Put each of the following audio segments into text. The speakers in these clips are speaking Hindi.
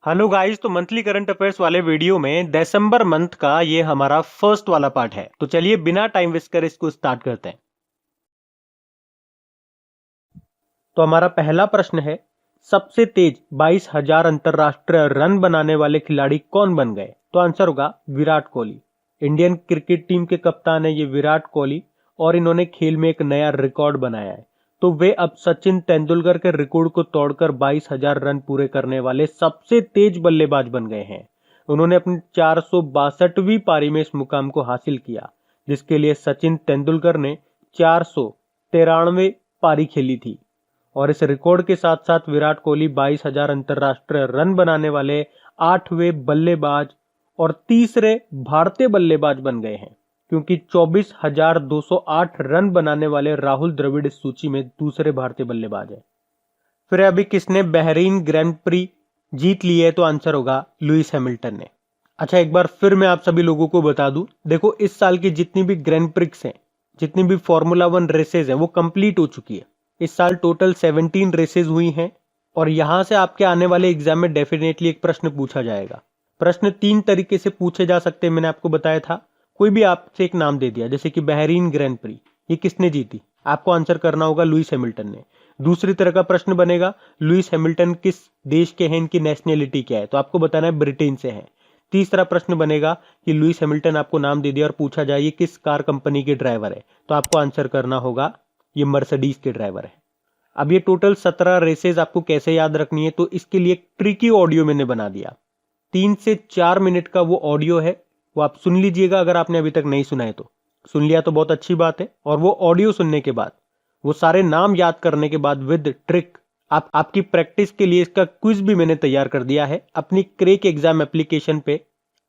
हेलो गाइस, तो मंथली करंट अफेयर्स वाले वीडियो में दिसंबर मंथ का ये हमारा फर्स्ट वाला पार्ट है। तो चलिए बिना टाइम वेस्ट करे इसको स्टार्ट करते हैं। तो हमारा पहला प्रश्न है, सबसे तेज 22,000 अंतरराष्ट्रीय रन बनाने वाले खिलाड़ी कौन बन गए? तो आंसर होगा Virat Kohli. Indian cricket team के कप्तान है ये विराट कोहली और इन्होंने खेल में एक नया रिकॉर्ड बनाया है। तो वे अब सचिन तेंदुलकर के रिकॉर्ड को तोड़कर 22,000 रन पूरे करने वाले सबसे तेज बल्लेबाज बन गए हैं। उन्होंने अपनी 462वीं पारी में इस मुकाम को हासिल किया, जिसके लिए सचिन तेंदुलकर ने 493 पारी खेली थी। और इस रिकॉर्ड के साथ साथ विराट कोहली 22,000 अंतरराष्ट्रीय रन बनाने वाले 8वें बल्लेबाज और तीसरे भारतीय बल्लेबाज बन गए हैं, क्योंकि 24,208 रन बनाने वाले राहुल द्रविड़ इस सूची में दूसरे भारतीय बल्लेबाज हैं। फिर अभी किसने बहरीन ग्रैंड प्री जीत ली है? तो आंसर होगा लुइस हैमिल्टन ने। अच्छा, एक बार फिर मैं आप सभी लोगों को बता दूं, देखो इस साल की जितनी भी ग्रैंड प्रिक्स हैं, जितनी भी फॉर्मूला 1 रेसेज है वो कंप्लीट हो चुकी है। इस साल टोटल 17 रेसेज हुई हैं और यहां से आपके आने वाले एग्जाम में डेफिनेटली एक प्रश्न पूछा जाएगा। प्रश्न 3 तरीके से पूछे जा सकते हैं, मैंने आपको बताया था। कोई भी आपसे एक नाम दे दिया, जैसे कि बहरीन ग्रैंड प्री, ये किसने जीती? आपको आंसर करना होगा लुइस हैमिल्टन ने। दूसरी तरह का प्रश्न बनेगा, लुइस हैमिल्टन किस देश के हैं, इनकी नेशनैलिटी क्या है? तो आपको बताना है ब्रिटेन से है। तीसरा प्रश्न बनेगा कि लुइस हैमिल्टन आपको नाम दे दिया और पूछा जाए ये किस कार कंपनी के ड्राइवर है, तो आपको आंसर करना होगा ये मर्सिडीज के ड्राइवर है। अब ये टोटल 17 रेसेज आपको कैसे याद रखनी है, तो इसके लिए एक ट्रिकी ऑडियो मैंने बना दिया। 3 से 4 मिनट का वो ऑडियो है, वो आप सुन लीजिएगा। अगर आपने अभी तक नहीं सुना है तो सुन लिया तो बहुत अच्छी बात है। और वो ऑडियो सुनने के बाद, वो सारे नाम याद करने के बाद विद ट्रिक आपकी प्रैक्टिस के लिए इसका क्विज भी मैंने तैयार कर दिया है। अपनी क्रेक एग्जाम एप्लीकेशन पे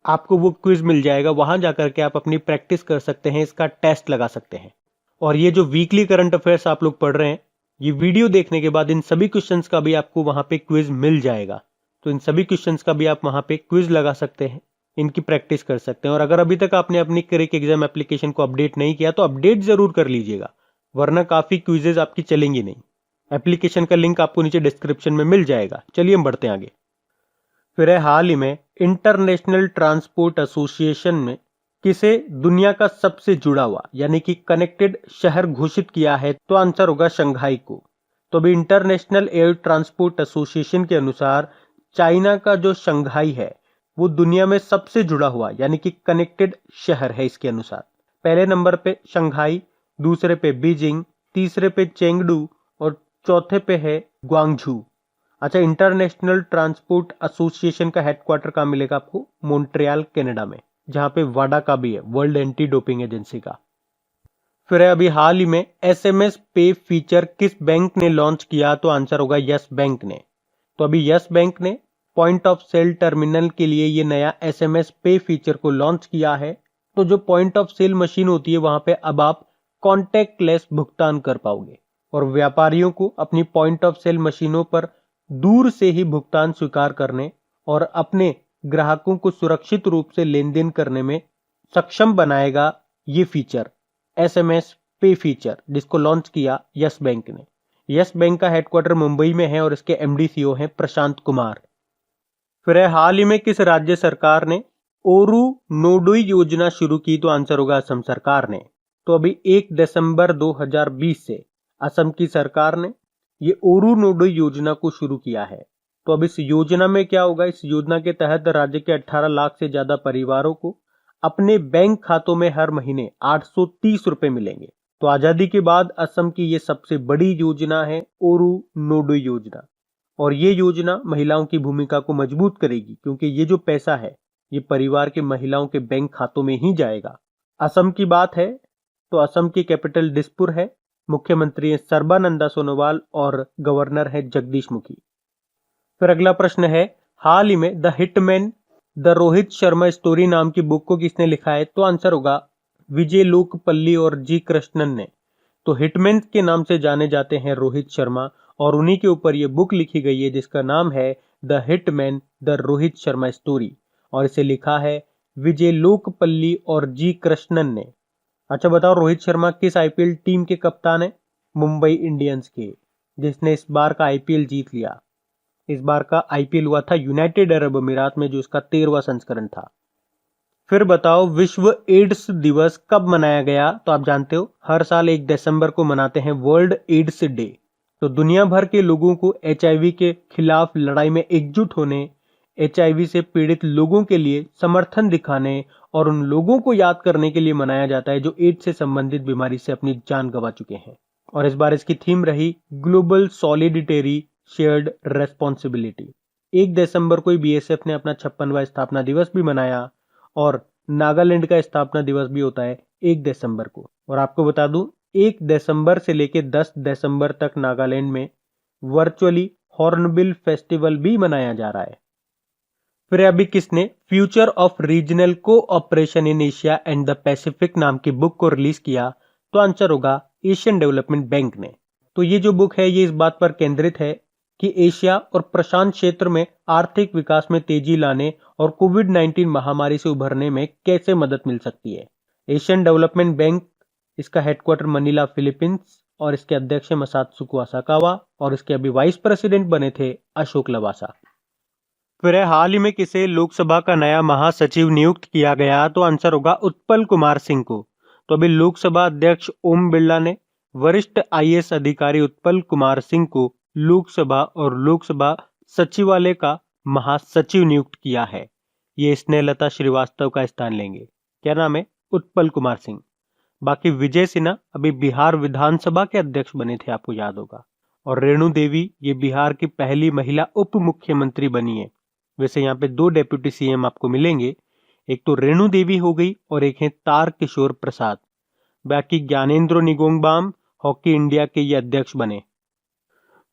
आपको वो क्विज मिल जाएगा, वहां जाकर के आप अपनी प्रैक्टिस कर सकते हैं, इसका टेस्ट लगा सकते हैं। और ये जो वीकली करंट अफेयर्स आप लोग पढ़ रहे हैं, ये वीडियो देखने के बाद इन सभी क्वेश्चंस का भी आपको वहां पे क्विज मिल जाएगा। तो इन सभी क्वेश्चंस का भी आप वहां पे क्विज लगा सकते हैं, इनकी प्रैक्टिस कर सकते हैं। और अगर अभी तक आपने अपनी क्रेक एग्जाम एप्लीकेशन को अपडेट नहीं किया तो अपडेट जरूर कर लीजिएगा, वरना काफी क्विजेज आपकी चलेंगी नहीं। एप्लीकेशन का लिंक आपको नीचे डिस्क्रिप्शन में मिल जाएगा। चलिए हम बढ़ते हैं आगे। फिर है, हाल ही में इंटरनेशनल ट्रांसपोर्ट एसोसिएशन में किसे दुनिया का सबसे जुड़ा हुआ यानी कि कनेक्टेड शहर घोषित किया है? तो आंसर होगा शंघाई को। तो अभी इंटरनेशनल एयर ट्रांसपोर्ट एसोसिएशन के अनुसार चाइना का जो शंघाई है वो दुनिया में सबसे जुड़ा हुआ यानी कि कनेक्टेड शहर है। इसके अनुसार पहले नंबर पे शंघाई, दूसरे पे बीजिंग, तीसरे पे चेंगडू और चौथे पे है ग्वांगझू। अच्छा, इंटरनेशनल ट्रांसपोर्ट एसोसिएशन का हेडक्वार्टर कहाँ मिलेगा आपको? मॉन्ट्रियल कनाडा में, जहां पे वाडा का भी है, वर्ल्ड एंटी डोपिंग एजेंसी का। फिर है, अभी हाल ही में एसएमएस पे फीचर किस बैंक ने लॉन्च किया? तो आंसर होगा यस बैंक ने। तो अभी यस बैंक ने पॉइंट ऑफ सेल टर्मिनल के लिए ये नया एसएमएस पे फीचर को लॉन्च किया है। तो जो पॉइंट ऑफ सेल मशीन होती है वहां पे अब आप कॉन्टेक्टलेस भुगतान कर पाओगे और व्यापारियों को अपनी पॉइंट ऑफ सेल मशीनों पर दूर से ही भुगतान स्वीकार करने और अपने ग्राहकों को सुरक्षित रूप से लेन देन करने में सक्षम बनाएगा ये फीचर, एसएमएस पे फीचर, जिसको लॉन्च किया यस बैंक ने। यस बैंक का हेडक्वार्टर मुंबई में है और इसके एमडी सीईओ हैं प्रशांत कुमार। फिर है, हाल ही में किस राज्य सरकार ने ओरू नोडुई योजना शुरू की? तो आंसर होगा असम सरकार ने। तो अभी 1 दिसंबर 2020 से असम की सरकार ने ये ओरू नोडुई योजना को शुरू किया है। तो अब इस योजना में क्या होगा? इस योजना के तहत राज्य के 18 लाख से ज्यादा परिवारों को अपने बैंक खातों में हर महीने 830 रुपए मिलेंगे। तो आजादी के बाद असम की ये सबसे बड़ी योजना है ओरू नोडुई योजना। और ये योजना महिलाओं की भूमिका को मजबूत करेगी, क्योंकि ये जो पैसा है ये परिवार के महिलाओं के बैंक खातों में ही जाएगा। असम की बात है तो असम की कैपिटल दिसपुर है, मुख्यमंत्री है सर्बानंदा सोनोवाल और गवर्नर है जगदीश मुखी। फिर अगला प्रश्न है, हाल ही में the hitman the Rohit Sharma story नाम की बुक को किसने लिखा है? तो आंसर होगा विजय लोकपल्ली और जी कृष्णन ने। तो हिटमैन के नाम से जाने जाते हैं रोहित शर्मा और उन्हीं के ऊपर यह बुक लिखी गई है जिसका नाम है the hitman the Rohit Sharma story और इसे लिखा है विजय लोकपल्ली और जी कृष्णन ने। अच्छा बताओ, रोहित शर्मा किस आईपीएल टीम के कप्तान है? मुंबई इंडियंस के, जिसने इस बार का आईपीएल जीत लिया। इस बार का आईपीएल हुआ था यूनाइटेड अरब अमीरात में, जो इसका 13वां संस्करण था। फिर बताओ विश्व एड्स दिवस कब मनाया गया? तो आप जानते हो हर साल 1 दिसंबर को मनाते हैं वर्ल्ड एड्स डे। तो दुनिया भर के लोगों को एचआईवी के खिलाफ लड़ाई में एकजुट होने, एचआईवी से पीड़ित लोगों के लिए समर्थन दिखाने और उन लोगों को याद करने के लिए मनाया जाता है जो एड्स से संबंधित बीमारी से अपनी जान गंवा चुके हैं। और इस बार इसकी थीम रही ग्लोबल सॉलिडिटेरी शेयर्ड रेस्पॉन्सिबिलिटी। 1 दिसंबर को ही बीएसएफ ने अपना 56वां स्थापना दिवस भी मनाया और नागालैंड का स्थापना दिवस भी होता है 1 दिसंबर को। और आपको बता दूं 1 दिसंबर से लेकर 10 दिसंबर तक नागालैंड में वर्चुअली हॉर्नबिल फेस्टिवल भी मनाया जा रहा है। फिर अभी किसने future of regional cooperation in Asia and the Pacific नाम की बुक को रिलीज किया? तो आंसर होगा एशियन डेवलपमेंट बैंक ने। तो ये जो बुक है ये इस बात पर केंद्रित है कि एशिया और प्रशांत क्षेत्र में आर्थिक विकास में तेजी लाने और कोविड-19 महामारी से उभरने में कैसे मदद मिल सकती है। एशियन डेवलपमेंट बैंक, इसका हेडक्वार्टर मनीला फिलीपींस और इसके अध्यक्ष मसात्सुको असाकावा और इसके अभी वाइस प्रेसिडेंट बने थे अशोक लवासा। फिर हाल ही में किसे लोकसभा का नया महासचिव नियुक्त किया गया? तो आंसर होगा उत्पल कुमार सिंह को। तो अभी लोकसभा अध्यक्ष ओम बिरला ने वरिष्ठ आईएएस अधिकारी उत्पल कुमार सिंह को लोकसभा और लोकसभा सचिवालय का महासचिव नियुक्त किया है। ये स्नेहलता श्रीवास्तव का स्थान लेंगे। क्या नाम है? उत्पल कुमार सिंह। बाकी विजय सिन्हा अभी बिहार विधानसभा के अध्यक्ष बने थे, आपको याद होगा। और रेणु देवी ये बिहार की पहली महिला उप मुख्यमंत्री बनी है। वैसे यहाँ पे 2 डेप्यूटी सीएम आपको मिलेंगे, एक तो रेणु देवी हो गई और एक है तार किशोर प्रसाद। बाकी ज्ञानेंद्र निगोंगबाम हॉकी इंडिया के ये अध्यक्ष बने।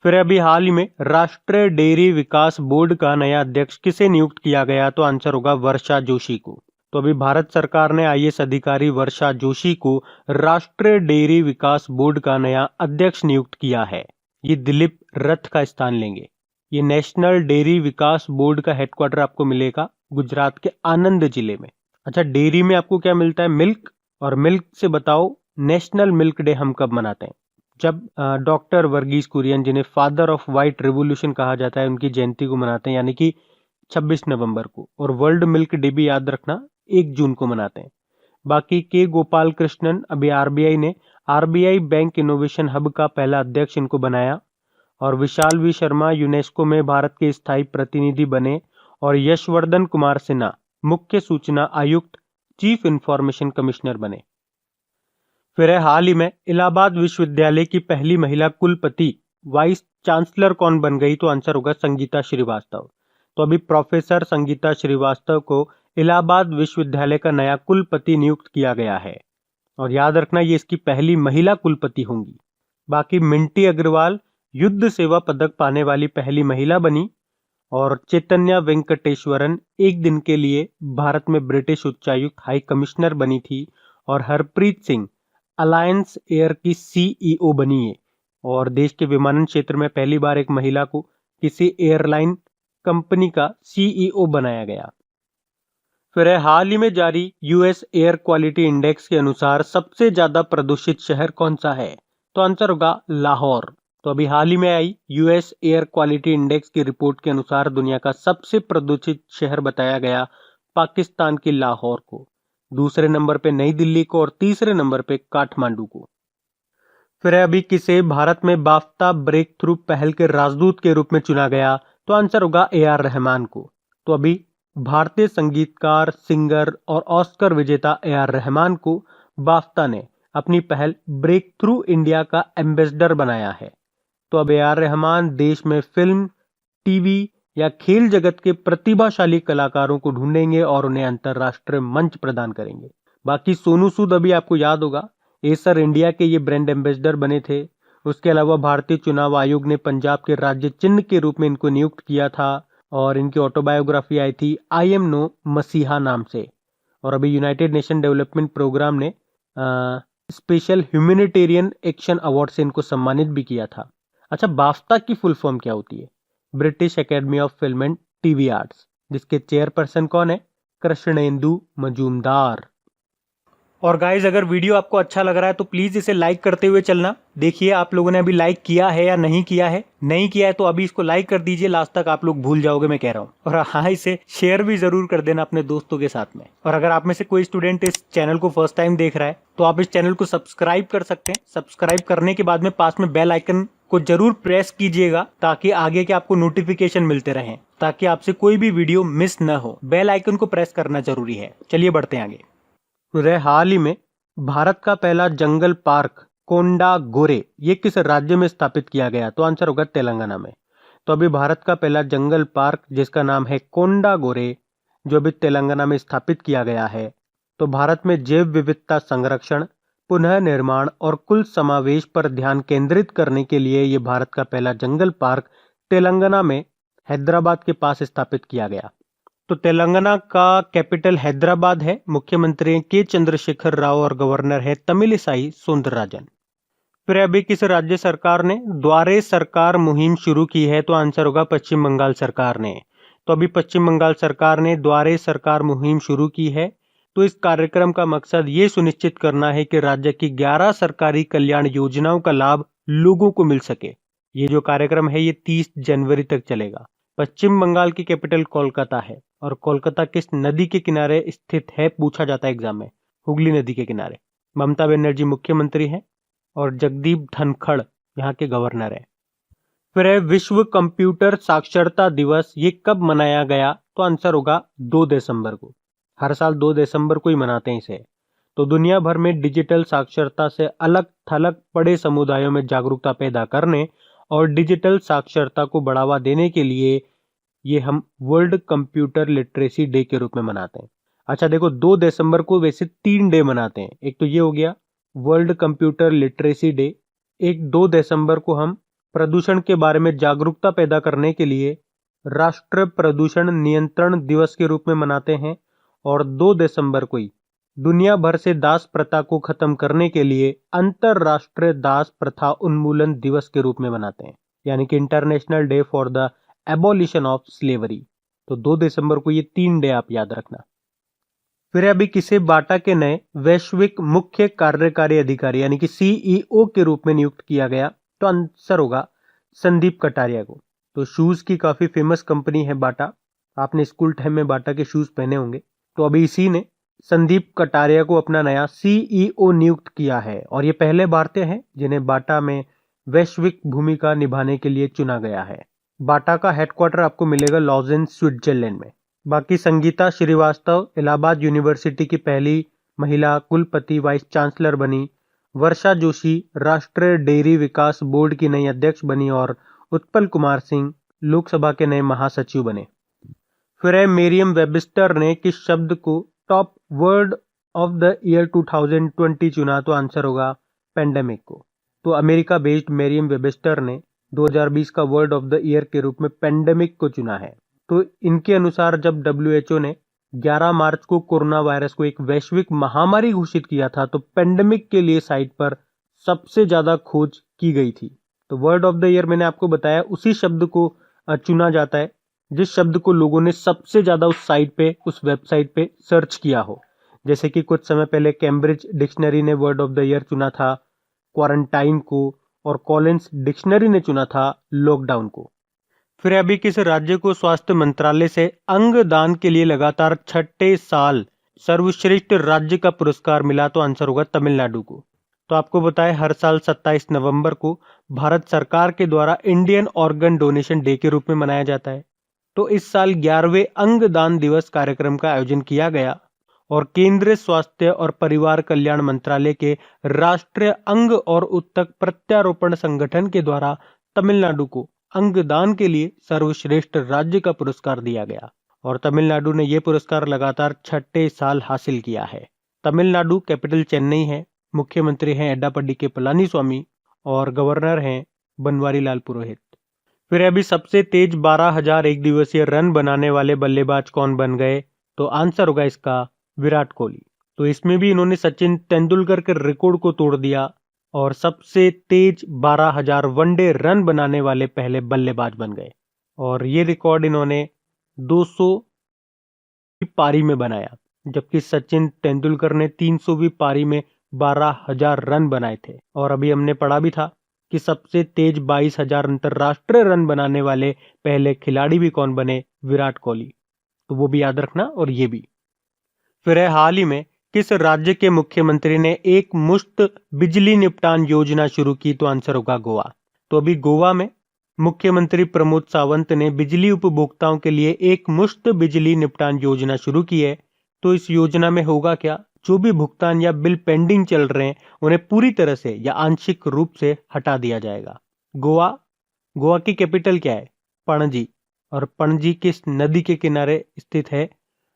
फिर अभी हाल ही में राष्ट्रीय डेयरी विकास बोर्ड का नया अध्यक्ष किसे नियुक्त किया गया? तो आंसर होगा वर्षा जोशी को। तो अभी भारत सरकार ने आईएएस अधिकारी वर्षा जोशी को राष्ट्रीय डेयरी विकास बोर्ड का नया अध्यक्ष नियुक्त किया है। ये दिलीप रथ का स्थान लेंगे। ये नेशनल डेयरी विकास बोर्ड का हेडक्वार्टर आपको मिलेगा गुजरात के आनंद जिले में। अच्छा, डेयरी में आपको क्या मिलता है? मिल्क। और मिल्क से बताओ नेशनल मिल्क डे हम कब मनाते हैं? जब डॉक्टर वर्गीस कुरियन, जिन्हें फादर ऑफ व्हाइट रिवॉल्यूशन कहा जाता है, उनकी जयंती को मनाते हैं, यानी कि 26 नवंबर को। और वर्ल्ड मिल्क डे भी याद रखना 1 जून को मनाते हैं। बाकी के गोपाल कृष्णन, अभी आरबीआई ने आरबीआई बैंक इनोवेशन हब का पहला अध्यक्ष इनको बनाया। और विशाल वी शर्मा यूनेस्को में भारत के स्थायी प्रतिनिधि बने। और यशवर्धन कुमार सिन्हा मुख्य सूचना आयुक्त चीफ इंफॉर्मेशन कमिश्नर बने। फिर हाल ही में इलाहाबाद विश्वविद्यालय की पहली महिला कुलपति वाइस चांसलर कौन बन गई? तो आंसर होगा संगीता श्रीवास्तव। तो अभी प्रोफेसर संगीता श्रीवास्तव को इलाहाबाद विश्वविद्यालय का नया कुलपति नियुक्त किया गया है। और याद रखना ये इसकी पहली महिला कुलपति होंगी। बाकी मिंटी अग्रवाल युद्ध सेवा पदक पाने वाली पहली महिला बनी। और चैतन्या वेंकटेश्वरन 1 दिन के लिए भारत में ब्रिटिश उच्चायुक्त हाई कमिश्नर बनी थी। और हरप्रीत सिंह अलायंस एयर की सीईओ बनी है। और देश के विमानन क्षेत्र में पहली बार एक महिला को किसी एयरलाइन कंपनी का सीईओ बनाया गया। फिर हाल ही में जारी यूएस एयर क्वालिटी इंडेक्स के अनुसार सबसे ज्यादा प्रदूषित शहर कौन सा है? तो आंसर होगा लाहौर। तो अभी हाल ही में I US air quality index की रिपोर्ट के अनुसार दुनिया का सबसे प्रदूषित शहर बताया गया पाकिस्तान के लाहौर को, दूसरे नंबर पे नई दिल्ली को और तीसरे नंबर पे काठमांडू को। फिर अभी किसे भारत में बाफ्ता ब्रेक थ्रू पहल के राजदूत के रूप में चुना गया? तो आंसर होगा AR रहमान को। तो अभी भारतीय संगीतकार, सिंगर और ऑस्कर विजेता AR रहमान को बाफ्ता ने अपनी पहल ब्रेक थ्रू इंडिया का एम्बेसडर बनाया है। तो अब AR रहमान देश में फिल्म, टीवी या खेल जगत के प्रतिभाशाली कलाकारों को ढूंढेंगे और उन्हें अंतरराष्ट्रीय मंच प्रदान करेंगे। बाकी सोनू सूद, अभी आपको याद होगा, एसर इंडिया के ये ब्रांड एम्बेसडर बने थे। उसके अलावा भारतीय चुनाव आयोग ने पंजाब के राज्य चिन्ह के रूप में इनको नियुक्त किया था। और इनकी ऑटोबायोग्राफी आई थी आई एम नो मसीहा नाम से। और अभी यूनाइटेड नेशन डेवलपमेंट प्रोग्राम ने स्पेशल ह्यूमैनिटेरियन एक्शन अवार्ड से इनको सम्मानित भी किया था। अच्छा, बाफ्ता की फुल फॉर्म क्या होती है? British academy of film and TV arts, जिसके चेयरपर्सन कौन है? कृष्णेंदु मजूमदार। और गाइज अगर वीडियो आपको अच्छा लग रहा है तो प्लीज इसे लाइक करते हुए चलना। देखिए आप लोगों ने अभी लाइक किया है या नहीं किया है, नहीं किया है तो अभी इसको लाइक कर दीजिए, लास्ट तक आप लोग भूल जाओगे मैं कह रहा हूँ। और हाँ, इसे शेयर भी जरूर कर देना अपने दोस्तों के साथ में। और अगर आप में से कोई स्टूडेंट इस चैनल को फर्स्ट टाइम देख रहा है तो आप इस चैनल को सब्सक्राइब कर सकते हैं। सब्सक्राइब करने के बाद में पास में बेल आइकन को जरूर प्रेस कीजिएगा ताकि आगे के आपको नोटिफिकेशन मिलते रहें, ताकि आपसे कोई भी वीडियो मिस न हो। बेल आइकन को प्रेस करना जरूरी है। चलिए बढ़ते हैं आगे। हाल ही में भारत का पहला जंगल पार्क कोंडागोरे ये किस राज्य में स्थापित किया गया? तो आंसर होगा तेलंगाना में। तो अभी भारत का पहला जंगल पार्क जिसका नाम है कोंडागोरे, जो अभी तेलंगाना में स्थापित किया गया है। तो भारत में जैव विविधता संरक्षण, पुनः निर्माण और कुल समावेश पर ध्यान केंद्रित करने के लिए ये भारत का पहला जंगल पार्क तेलंगाना में हैदराबाद के पास स्थापित किया गया। तो तेलंगाना का कैपिटल हैदराबाद है। मुख्यमंत्री के चंद्रशेखर राव और गवर्नर है तमिलिसाई सौंदरराजन। फिर अभी किस राज्य सरकार ने द्वारे सरकार मुहिम शुरू की है? तो आंसर होगा पश्चिम बंगाल सरकार ने। तो अभी पश्चिम बंगाल सरकार ने द्वारे सरकार मुहिम शुरू की है। तो इस कार्यक्रम का मकसद ये सुनिश्चित करना है कि राज्य की 11 सरकारी कल्याण योजनाओं का लाभ लोगों को मिल सके। ये जो कार्यक्रम है ये 30 जनवरी तक चलेगा। पश्चिम बंगाल की कैपिटल कोलकाता है। और कोलकाता किस नदी के किनारे स्थित है पूछा जाता है एग्जाम में? हुगली नदी के किनारे। ममता बनर्जी मुख्यमंत्री हैं और जगदीप धनखड़ यहाँ के गवर्नर है। फिर है विश्व कंप्यूटर साक्षरता दिवस, ये कब मनाया गया? तो आंसर होगा 2 दिसंबर को। हर साल 2 दिसंबर को ही मनाते हैं इसे। तो दुनिया भर में डिजिटल साक्षरता से अलग थलग पड़े समुदायों में जागरूकता पैदा करने और डिजिटल साक्षरता को बढ़ावा देने के लिए ये हम वर्ल्ड कंप्यूटर लिटरेसी डे के रूप में मनाते हैं। अच्छा देखो, 2 दिसंबर को वैसे 3 डे मनाते हैं। एक तो ये हो गया वर्ल्ड कंप्यूटर लिटरेसी डे, एक 2 दिसंबर को हम प्रदूषण के बारे में जागरूकता पैदा करने के लिए राष्ट्रीय प्रदूषण नियंत्रण दिवस के रूप में मनाते हैं, और 2 दिसंबर को ही दुनिया भर से दास प्रथा को खत्म करने के लिए अंतरराष्ट्रीय दास प्रथा उन्मूलन दिवस के रूप में मनाते हैं, यानी कि international day for the abolition of slavery. तो 2 दिसंबर को ये 3 डे आप याद रखना। फिर अभी किसे बाटा के नए वैश्विक मुख्य कार्यकारी अधिकारी यानी कि सीईओ के रूप में नियुक्त किया गया? तो आंसर होगा संदीप कटारिया को। तो शूज की काफी फेमस कंपनी है बाटा, आपने स्कूल टाइम में बाटा के शूज पहने होंगे। तो अभी इसी ने संदीप कटारिया को अपना नया सीईओ नियुक्त किया है, और ये पहले भारतीय हैं जिन्हें बाटा में वैश्विक भूमिका निभाने के लिए चुना गया है। बाटा का हेडक्वार्टर आपको मिलेगा लॉजेन स्विट्जरलैंड में। बाकी संगीता श्रीवास्तव इलाहाबाद यूनिवर्सिटी की पहली महिला कुलपति वाइस चांसलर बनी। वर्षा जोशी राष्ट्रीय डेयरी विकास बोर्ड की नई अध्यक्ष बनी, और उत्पल कुमार सिंह लोकसभा के नए महासचिव बने। फिर है मेरियम वेबस्टर ने किस शब्द को top word of the year 2020 चुना? तो आंसर होगा पेंडेमिक को। तो अमेरिका बेस्ड मेरियम वेबस्टर ने 2020 का वर्ड ऑफ द ईयर के रूप में पेंडेमिक को चुना है। तो इनके अनुसार जब WHO ने 11 मार्च को कोरोना वायरस को एक वैश्विक महामारी घोषित किया था तो पेंडेमिक के लिए साइट पर सबसे ज्यादा खोज की गई थी। तो वर्ड ऑफ द ईयर मैंने आपको बताया उसी शब्द को चुना जाता है जिस शब्द को लोगों ने सबसे ज्यादा उस साइट पे, उस वेबसाइट पे सर्च किया हो। जैसे कि कुछ समय पहले कैम्ब्रिज डिक्शनरी ने वर्ड ऑफ द ईयर चुना था क्वारंटाइन को, और कॉलिंस डिक्शनरी ने चुना था लॉकडाउन को। फिर अभी किस राज्य को स्वास्थ्य मंत्रालय से अंग दान के लिए लगातार 6ठे साल सर्वश्रेष्ठ राज्य का पुरस्कार मिला? तो आंसर होगा तमिलनाडु को। तो आपको बताएं हर साल 27 नवंबर को भारत सरकार के द्वारा इंडियन ऑर्गन डोनेशन डे के रूप में मनाया जाता है। तो इस साल 11वें अंग दान दिवस कार्यक्रम का आयोजन किया गया, और केंद्रीय स्वास्थ्य और परिवार कल्याण मंत्रालय के राष्ट्रीय अंग और उत्तक प्रत्यारोपण संगठन के द्वारा तमिलनाडु को अंगदान के लिए सर्वश्रेष्ठ राज्य का पुरस्कार दिया गया, और तमिलनाडु ने यह पुरस्कार लगातार 6ठे साल हासिल किया है। तमिलनाडु कैपिटल चेन्नई है, मुख्यमंत्री हैं एड्डापड्डी के पलानीस्वामी, और गवर्नर हैं बनवारी लाल पुरोहित। फिर अभी सबसे तेज 12,000 एक दिवसीय रन बनाने वाले बल्लेबाज कौन बन गए? तो आंसर होगा इसका विराट कोहली। तो इसमें भी इन्होंने सचिन तेंदुलकर के रिकॉर्ड को तोड़ दिया और सबसे तेज 12,000 वनडे रन बनाने वाले पहले बल्लेबाज बन गए, और ये रिकॉर्ड इन्होंने 200 की पारी में बनाया। जबकि सचिन तेंदुलकर ने 300वीं पारी में 12,000 रन बनाए थे। और अभी हमने पढ़ा भी था कि सबसे तेज 22,000 अंतरराष्ट्रीय रन बनाने वाले पहले खिलाड़ी भी कौन बने, विराट कोहली। तो वो भी याद रखना और ये भी। फिर है हाल ही में किस राज्य के मुख्यमंत्री ने एक मुश्त बिजली निपटान योजना शुरू की, तो आंसर होगा गोवा। तो अभी गोवा में मुख्यमंत्री प्रमोद सावंत ने बिजली उपभोक्ताओं के लिए एक मुश्त बिजली निपटान योजना शुरू की है। तो इस योजना में होगा क्या, जो भी भुगतान या बिल पेंडिंग चल रहे हैं उन्हें पूरी तरह से या आंशिक रूप से हटा दिया जाएगा। गोवा की कैपिटल क्या है, पणजी। और पणजी किस नदी के किनारे स्थित है,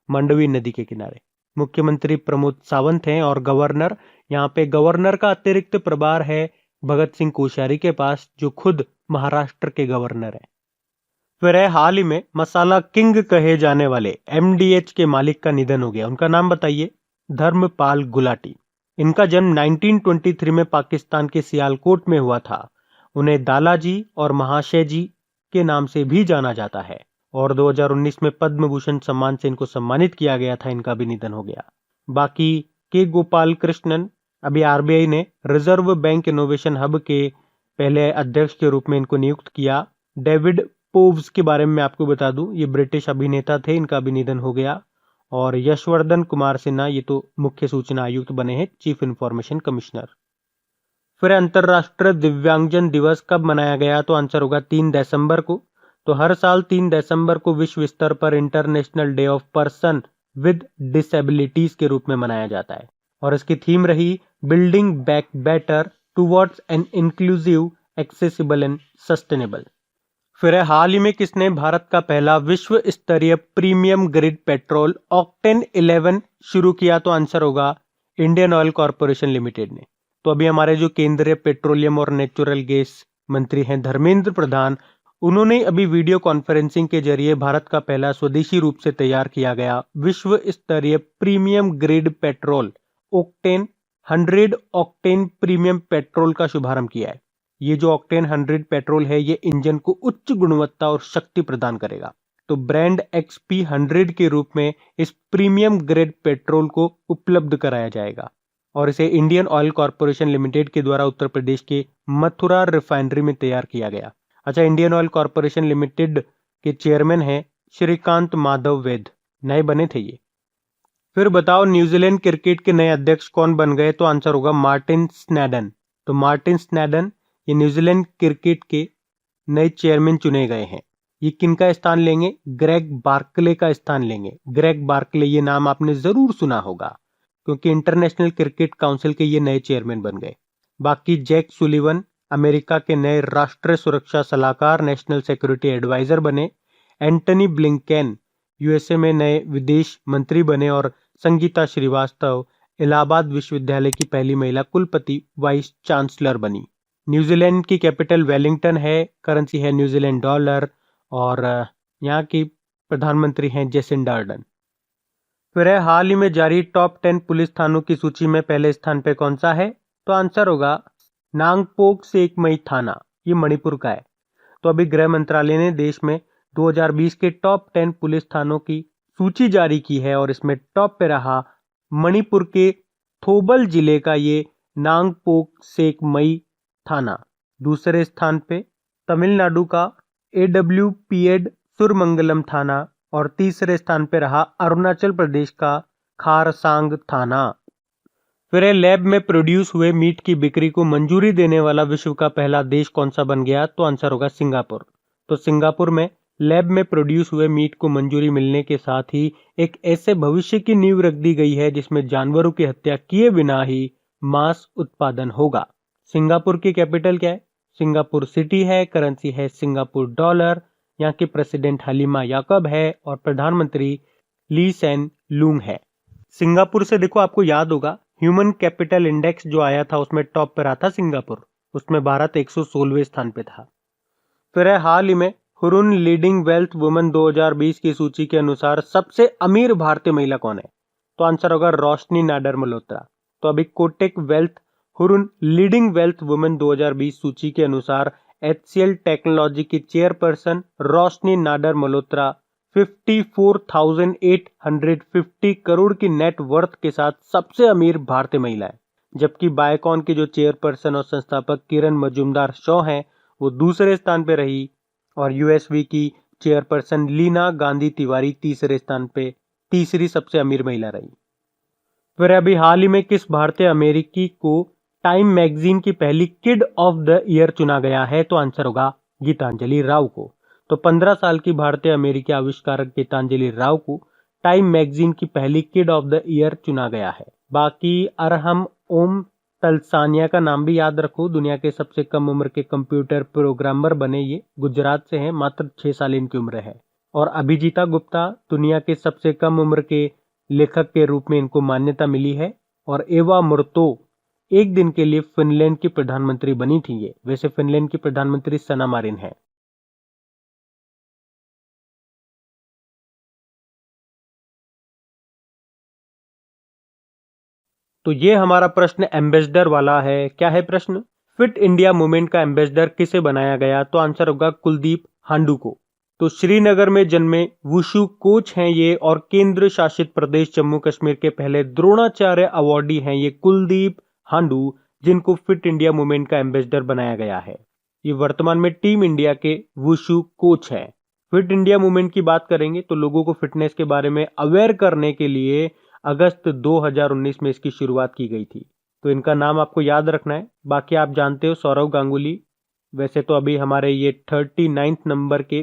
मंडवी नदी के किनारे। मुख्यमंत्री प्रमोद सावंत हैं और गवर्नर, यहाँ पे गवर्नर का अतिरिक्त प्रभार है भगत सिंह कोश्यारी के पास, जो खुद महाराष्ट्र के गवर्नर है। फिर है हाल ही में मसाला किंग कहे जाने वाले एमडीएच के मालिक का निधन हो गया। उनका नाम बताइए, धर्मपाल गुलाटी। इनका जन्म 1923 में पाकिस्तान के सियालकोट में हुआ था। उन्हें दालाजी और महाशय जी के नाम से भी जाना जाता है और 2019 में पद्म भूषण सम्मान से इनको सम्मानित किया गया था। इनका भी निधन हो गया। बाकी के गोपाल कृष्णन, अभी आरबीआई ने रिजर्व बैंक इनोवेशन हब के पहले अध्यक्ष के रूप में इनको नियुक्त किया। डेविड पोव्स के बारे में आपको बता दूं, ये ब्रिटिश अभिनेता थे, इनका भी निधन हो गया। और यशवर्धन कुमार सिन्हा, ये तो मुख्य सूचना आयुक्त बने हैं, चीफ इंफॉर्मेशन कमिश्नर। फिर अंतरराष्ट्रीय दिव्यांगजन दिवस कब मनाया गया, तो आंसर होगा 3 दिसंबर को। तो हर साल 3 दिसंबर को विश्व स्तर पर international day of person with disabilities के रूप में मनाया जाता है और इसकी थीम रही building back better towards an inclusive, accessible and sustainable. फिर है हाल ही में किसने भारत का पहला विश्व स्तरीय प्रीमियम ग्रेड पेट्रोल ऑक्टेन 11 शुरू किया, तो आंसर होगा इंडियन ऑयल कॉरपोरेशन लिमिटेड ने। तो अभी हमारे जो केंद्रीय पेट्रोलियम और नेचुरल गैस मंत्री हैं धर्मेंद्र प्रधान, उन्होंने अभी वीडियो कॉन्फ्रेंसिंग के जरिए भारत का पहला स्वदेशी रूप से तैयार किया गया विश्व स्तरीय premium grade petrol octane 100 octane premium petrol का शुभारंभ किया है। ये जो ऑक्टेन 100 पेट्रोल है, ये इंजन को उच्च गुणवत्ता और शक्ति प्रदान करेगा। तो ब्रांड XP 100 के रूप में इस प्रीमियम ग्रेड पेट्रोल को उपलब्ध कराया जाएगा और इसे इंडियन ऑयल कॉरपोरेशन लिमिटेड के द्वारा उत्तर प्रदेश के मथुरा रिफाइनरी में तैयार किया गया। अच्छा, इंडियन ऑयल कॉरपोरेशन लिमिटेड के चेयरमैन हैं श्रीकांत माधव वैद, नए बने थे ये। फिर बताओ न्यूजीलैंड क्रिकेट के नए अध्यक्ष कौन बन गए, तो आंसर होगा मार्टिन स्नैडन। तो मार्टिन स्नैडन ये न्यूजीलैंड क्रिकेट के नए चेयरमैन चुने गए हैं। ये किनका स्थान लेंगे, ग्रेग बार्कले का स्थान लेंगे। ग्रेग बार्कले, ये नाम आपने जरूर सुना होगा क्योंकि इंटरनेशनल क्रिकेट काउंसिल के ये नए चेयरमैन बन गए। बाकी जैक सुलिवन अमेरिका के नए राष्ट्रीय सुरक्षा सलाहकार, नेशनल सिक्योरिटी एडवाइजर बने। एंटनी ब्लिंकेन यूएसए में नए विदेश मंत्री बने और संगीता श्रीवास्तव इलाहाबाद विश्वविद्यालय की पहली महिला कुलपति वाइस चांसलर बनी। न्यूजीलैंड की कैपिटल वेलिंगटन है, करेंसी है न्यूजीलैंड डॉलर और यहाँ की प्रधानमंत्री हैं जेसिंडा अर्डन। फिर है हाल ही में जारी टॉप 10 पुलिस थानों की सूची में पहले स्थान पे कौन सा है, तो आंसर होगा नांगपोक सेकमई थाना, ये मणिपुर का है। तो अभी गृह मंत्रालय ने देश में 2020 के टॉप 10 पुलिस थानों की सूची जारी की है और इसमें टॉप पे रहा मणिपुर के थोबल जिले का ये नांगपोक सेकमई थाना। दूसरे स्थान पे तमिलनाडु का AWPED सुरमंगलम थाना और तीसरे स्थान पे रहा अरुणाचल प्रदेश का खारसांग थाना। फिर लैब में प्रोड्यूस हुए मीट की बिक्री को मंजूरी देने वाला विश्व का पहला देश कौन सा बन गया, तो आंसर होगा सिंगापुर। तो सिंगापुर में लैब में प्रोड्यूस हुए मीट को मंजूरी मिलने के साथ ही एक ऐसे भविष्य की नींव रख दी गई है जिसमें जानवरों की हत्या किए बिना ही मांस उत्पादन होगा। सिंगापुर की कैपिटल क्या है, सिंगापुर सिटी है, करेंसी है सिंगापुर डॉलर। यहाँ के प्रेसिडेंट हलीमा याकब है और प्रधानमंत्री ली सेन लूंग है। सिंगापुर से देखो, आपको याद होगा ह्यूमन कैपिटल इंडेक्स जो आया था उसमें टॉप पर आता सिंगापुर, उसमें भारत 116वें स्थान पे था। फिर है हाल ही में हुरुन लीडिंग वेल्थ वुमेन 2020 की सूची के अनुसार सबसे अमीर भारतीय महिला कौन है, तो आंसर होगा रोशनी नाडर मल्होत्रा। तो अभी Kotak wealth Hurun leading wealth women 2020 सूची के अनुसार HCL टेक्नोलॉजी की चेयरपर्सन रोशनी नाडर मल्होत्रा 54,850 करोड़ की नेट वर्थ के साथ सबसे अमीर भारतीय महिला है, जबकि बायोकॉन के जो चेयरपर्सन और संस्थापक किरण मजूमदार शॉ हैं वो दूसरे स्थान पे रही, और यूएसवी की चेयरपर्सन लीना गांधी तिवारी तीसरे स्थान पे तीसरी सबसे अमीर महिला रही। फिर अभी हाल ही में किस भारतीय अमेरिकी को टाइम मैगजीन की पहली किड ऑफ द ईयर चुना गया है? तो आंसर होगा गीतांजलि राव को। तो 15 साल की भारतीय अमेरिकी आविष्कारक गीतांजलि राव को टाइम मैगजीन की पहली किड ऑफ द ईयर चुना गया है। बाकी अरहम ओम तलसानिया का नाम भी याद रखो, दुनिया के सबसे कम उम्र के कंप्यूटर प्रोग्रामर बने ये, गुजरात से हैं, मात्र 6 साल इनकी उम्र है। और अभिजीता गुप्ता दुनिया के सबसे कम उम्र के लेखक के रूप में इनको मान्यता मिली है। और एवा मुर्तो एक दिन के लिए फिनलैंड की प्रधानमंत्री बनी थी ये, वैसे फिनलैंड की प्रधानमंत्री सना मारिन है। तो ये हमारा प्रश्न एम्बेसडर वाला है। क्या है प्रश्न? फिट इंडिया मूवमेंट का एम्बेसडर किसे बनाया गया? तो आंसर होगा कुलदीप हांडू को। तो श्रीनगर में जन्मे वुशु कोच हैं ये, और केंद्र शासित प्रदेश जम्मू कश्मीर के पहले द्रोणाचार्य अवार्डी हैं ये कुलदीप हांडू, जिनको फिट इंडिया मूवमेंट का एम्बेसडर बनाया गया है। ये वर्तमान में टीम इंडिया के वुशु कोच हैं। फिट इंडिया मूवमेंट की बात करेंगे तो लोगों को फिटनेस के बारे में अवेयर करने के लिए अगस्त 2019 में इसकी शुरुआत की गई थी। तो इनका नाम आपको याद रखना है। बाकी आप जानते हो सौरव गांगुली, वैसे तो अभी हमारे ये 39 नंबर के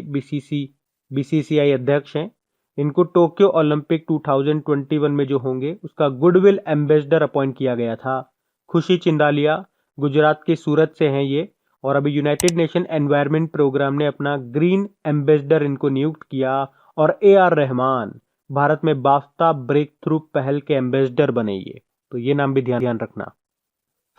बीसीसीआई अध्यक्ष हैं। इनको टोक्यो ओलंपिक 2021 में जो होंगे उसका गुडविल एम्बेसडर अपॉइंट किया गया था। खुशी चिंदालिया गुजरात के सूरत से हैं ये, और अभी यूनाइटेड नेशन एनवायरनमेंट प्रोग्राम ने अपना ग्रीन एम्बेसडर इनको नियुक्त किया। और AR रहमान भारत में बाफ्ता ब्रेक थ्रू पहल के एम्बेसडर बने ये, तो ये नाम भी ध्यान रखना।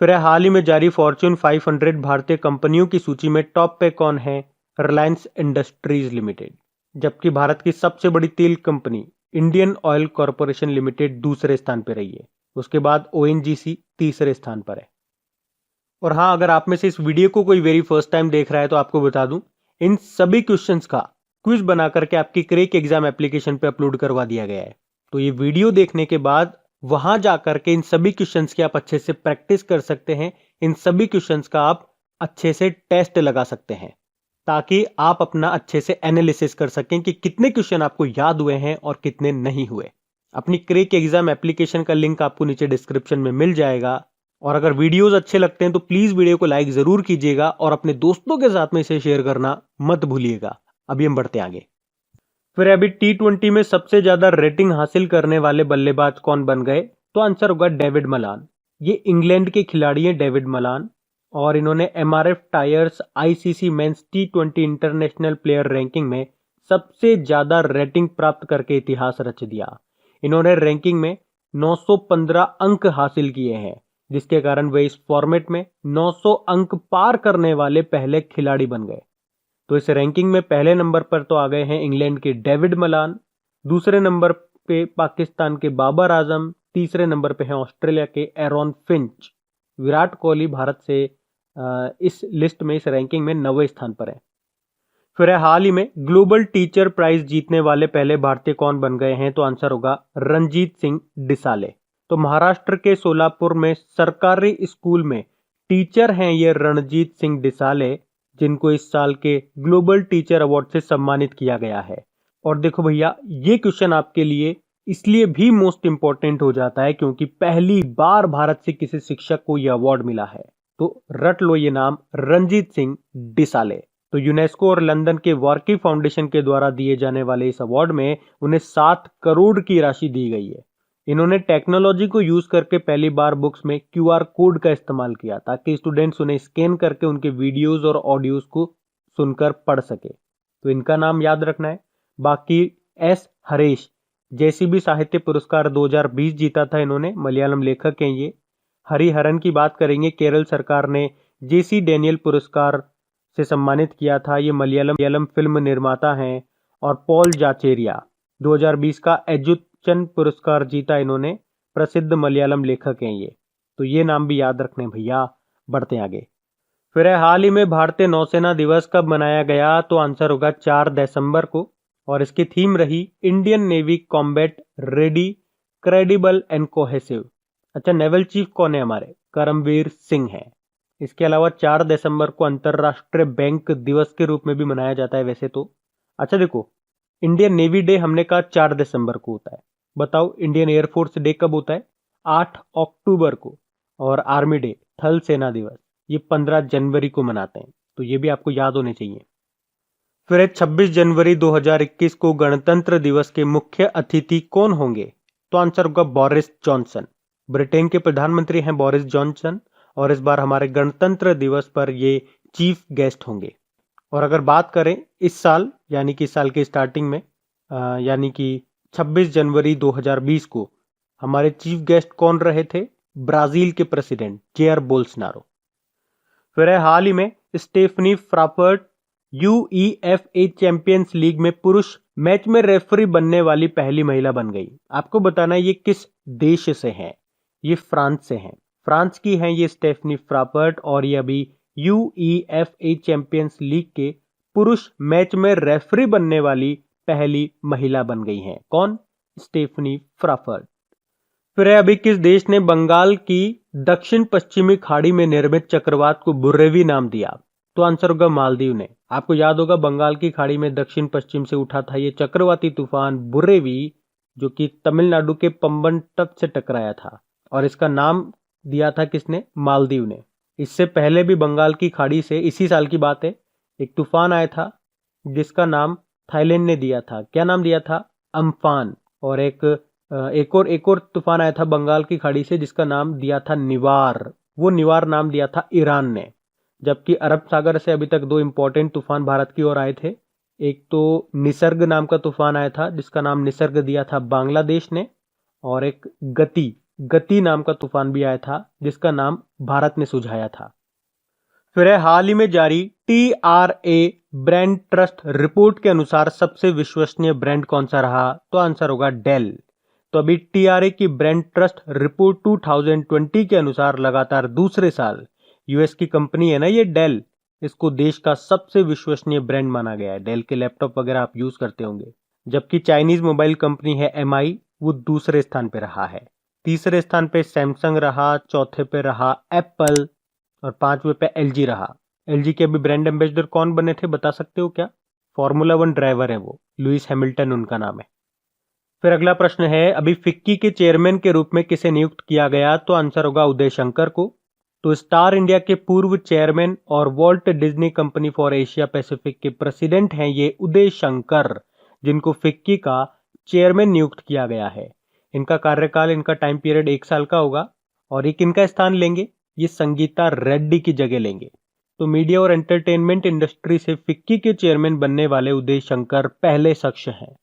फिर हाल ही में जारी फॉर्च्यून 500 भारतीय कंपनियों की सूची में टॉप पे कौन है? Reliance industries limited. जबकि भारत की सबसे बड़ी तेल company Indian oil corporation limited दूसरे स्थान पर रही है। उसके बाद ONGC तीसरे स्थान पर है। और हाँ, अगर आप में से इस वीडियो को कोई वेरी फर्स्ट टाइम देख रहा है तो आपको बता दूं, इन सभी क्वेश्चंस का क्विज बना करके आपकी क्रेक एग्जाम एप्लीकेशन पे अपलोड करवा दिया गया है। तो ये वीडियो देखने के बाद वहां जाकर के इन सभी क्वेश्चंस की आप अच्छे से प्रैक्टिस कर सकते हैं। इन सभी क्वेश्चंस का आप अच्छे से टेस्ट लगा सकते हैं, ताकि आप अपना अच्छे से एनालिसिस कर सकें कि कितने क्वेश्चन आपको याद हुए हैं और कितने नहीं हुए। अपनी क्रेक एग्जाम एप्लीकेशन का लिंक आपको नीचे डिस्क्रिप्शन में मिल जाएगा। और अगर वीडियोस अच्छे लगते हैं तो प्लीज वीडियो को लाइक जरूर कीजिएगा और अपने दोस्तों के साथ में इसे शेयर करना मत भूलिएगा। अभी हम बढ़ते आगे। फिर अभी T20 में सबसे ज्यादा रेटिंग हासिल करने वाले बल्लेबाज कौन बन गए? तो आंसर होगा डेविड मलान। ये इंग्लैंड के खिलाड़ी हैं डेविड मलान, और इन्होंने MRF tyres ICC men's T20 international player ranking में सबसे ज्यादा रेटिंग प्राप्त करके इतिहास रच दिया। इन्होंने रैंकिंग में 915 अंक हासिल किए हैं, जिसके कारण वे इस फॉर्मेट में 900 अंक पार करने वाले पहले खिलाड़ी बन गए। तो इस रैंकिंग में पहले नंबर पर तो आ गए हैं इंग्लैंड के डेविड मलान, दूसरे नंबर पे पाकिस्तान के बाबर आजम, तीसरे नंबर पे हैं ऑस्ट्रेलिया के एरॉन फिंच। विराट कोहली भारत से इस लिस्ट में, इस रैंकिंग में 9वें स्थान पर है। फिर हाल ही में ग्लोबल टीचर प्राइज जीतने वाले पहले भारतीय कौन बन गए हैं? तो आंसर होगा रणजीत सिंह डिसाले। तो महाराष्ट्र के सोलापुर में सरकारी स्कूल में टीचर हैं ये रणजीत सिंह डिसाले, जिनको इस साल के ग्लोबल टीचर अवार्ड से सम्मानित किया गया है। और देखो भैया, ये क्वेश्चन आपके लिए इसलिए भी मोस्ट इंपॉर्टेंट हो जाता है क्योंकि पहली बार भारत से किसी शिक्षक को यह अवार्ड मिला है। तो रट लो ये नाम, रणजीत सिंह डिसाले। तो यूनेस्को और लंदन के वार्की फाउंडेशन के द्वारा दिए जाने वाले इस अवार्ड में उन्हें 7 करोड़ की राशि दी गई है। इन्होंने टेक्नोलॉजी को यूज करके पहली बार बुक्स में QR कोड का इस्तेमाल किया ताकि स्टूडेंट्स उन्हें स्कैन करके उनके वीडियोस और ऑडियोज को सुनकर पढ़ सके। तो इनका नाम याद रखना है। बाकी S हरेश JCB साहित्य पुरस्कार 2020 जीता था इन्होंने, मलयालम लेखक हैं ये। हरिहरन की बात करेंगे, केरल सरकार ने JC डैनियल पुरस्कार से सम्मानित किया था, ये मलयालम फिल्म निर्माता हैं। और पॉल जाचेरिया 2020 का एजुचन पुरस्कार जीता इन्होंने, प्रसिद्ध मलयालम लेखक हैं ये। तो ये नाम भी याद रखने भैया। बढ़ते आगे। फिर हाल ही में भारतीय नौसेना दिवस कब मनाया गया? तो आंसर होगा 4 दिसंबर को। और इसकी थीम रही Indian navy combat ready, credible and cohesive. अच्छा, नेवल चीफ कौन है हमारे? करमवीर सिंह है। इसके अलावा 4 दिसंबर को अंतरराष्ट्रीय बैंक दिवस के रूप में भी मनाया जाता है वैसे तो। अच्छा देखो, इंडियन नेवी डे हमने कहा 4 दिसंबर को होता है। बताओ इंडियन एयरफोर्स डे कब होता है? 8 अक्टूबर को। और आर्मी डे, थल सेना दिवस, ये 15 जनवरी को मनाते हैं। तो ये भी आपको याद होने चाहिए। फिर 26 जनवरी 2021 को गणतंत्र दिवस के मुख्य अतिथि कौन होंगे? तो आंसर होगा बोरिस जॉनसन। ब्रिटेन के प्रधानमंत्री हैं बोरिस जॉनसन, और इस बार हमारे गणतंत्र दिवस पर ये चीफ गेस्ट होंगे। और अगर बात करें इस साल, यानी कि साल की स्टार्टिंग में, यानी कि 26 जनवरी 2020 को हमारे चीफ गेस्ट कौन रहे थे? ब्राजील के प्रेसिडेंट जेयर बोल्सनारो। फिर है हाल ही में स्टेफनी फ्राफर्ट यूईएफए चैंपियंस लीग में पुरुष मैच में रेफरी बनने वाली पहली महिला बन गई। आपको बताना है ये किस देश से हैं? ये फ्रांस से हैं। फ्रांस की हैं ये स्टेफनी फ्राफर्ट, और ये अभी यूईएफए चैंपियंस लीग के पुरुष मैच में रेफरी बनने वाली पहली महिला बन गई हैं। कौन? स्टेफनी फ्राफर्ट। फिर है अभी किस देश ने बंगाल की दक्षिण पश्चिमी खाड़ी में निर्मित चक्रवात को बुरेवी नाम दिया? तो आंसर होगा मालदीव ने। आपको याद होगा बंगाल की खाड़ी में दक्षिण पश्चिम से उठा था ये चक्रवाती तूफान बुरेवी, जो कि तमिलनाडु के पंबन तट से टकराया था, और इसका नाम दिया था किसने? मालदीव ने। इससे पहले भी बंगाल की खाड़ी से, इसी साल की बात है, एक तूफान आया था जिसका नाम थाईलैंड ने दिया था। क्या नाम दिया था? अम्फान। और एक और तूफान आया था बंगाल की खाड़ी से जिसका नाम दिया था निवार। वो निवार नाम दिया था ईरान ने। जबकि अरब सागर से अभी तक 2 इंपॉर्टेंट तूफान भारत की ओर आए थे। एक तो निसर्ग नाम का तूफान आया था जिसका नाम निसर्ग दिया था बांग्लादेश ने, और एक गति नाम का तूफान भी आया था जिसका नाम भारत ने सुझाया था। फिर है हाल ही में जारी TRA ब्रांड ट्रस्ट रिपोर्ट के अनुसार सबसे विश्वसनीय ब्रांड कौन सा रहा? तो आंसर होगा डेल। तो अभी TRA की ब्रांड ट्रस्ट रिपोर्ट 2020 के अनुसार लगातार दूसरे साल यूएस की कंपनी है ना ये डेल, इसको देश का सबसे विश्वसनीय ब्रांड माना गया है। डेल के लैपटॉप वगैरह आप यूज करते होंगे। जबकि चाइनीज मोबाइल कंपनी है MI, वो दूसरे स्थान पे रहा है। तीसरे स्थान पे सैमसंग रहा, चौथे पे रहा एप्पल, और 5वें पे LG रहा। LG के अभी ब्रांड एम्बेसडर कौन बने थे, बता सकते हो क्या? फॉर्मूला 1 ड्राइवर है वो, लुइस हैमिल्टन उनका नाम है। फिर अगला प्रश्न है, अभी फिक्की के चेयरमैन के रूप में किसे नियुक्त किया गया? तो आंसर होगा उदय शंकर को। तो स्टार इंडिया के पूर्व चेयरमैन और Walt Disney company for Asia Pacific के प्रेसिडेंट हैं ये उदय शंकर, जिनको फिक्की का चेयरमैन नियुक्त किया गया है। इनका कार्यकाल, इनका टाइम पीरियड 1 साल का होगा, और ये किनका स्थान लेंगे? ये संगीता रेड्डी की जगह लेंगे। तो मीडिया और एंटरटेनमेंट इंडस्ट्री से फिक्की के चेयरमैन बनने वाले उदय शंकर पहले शख्स हैं।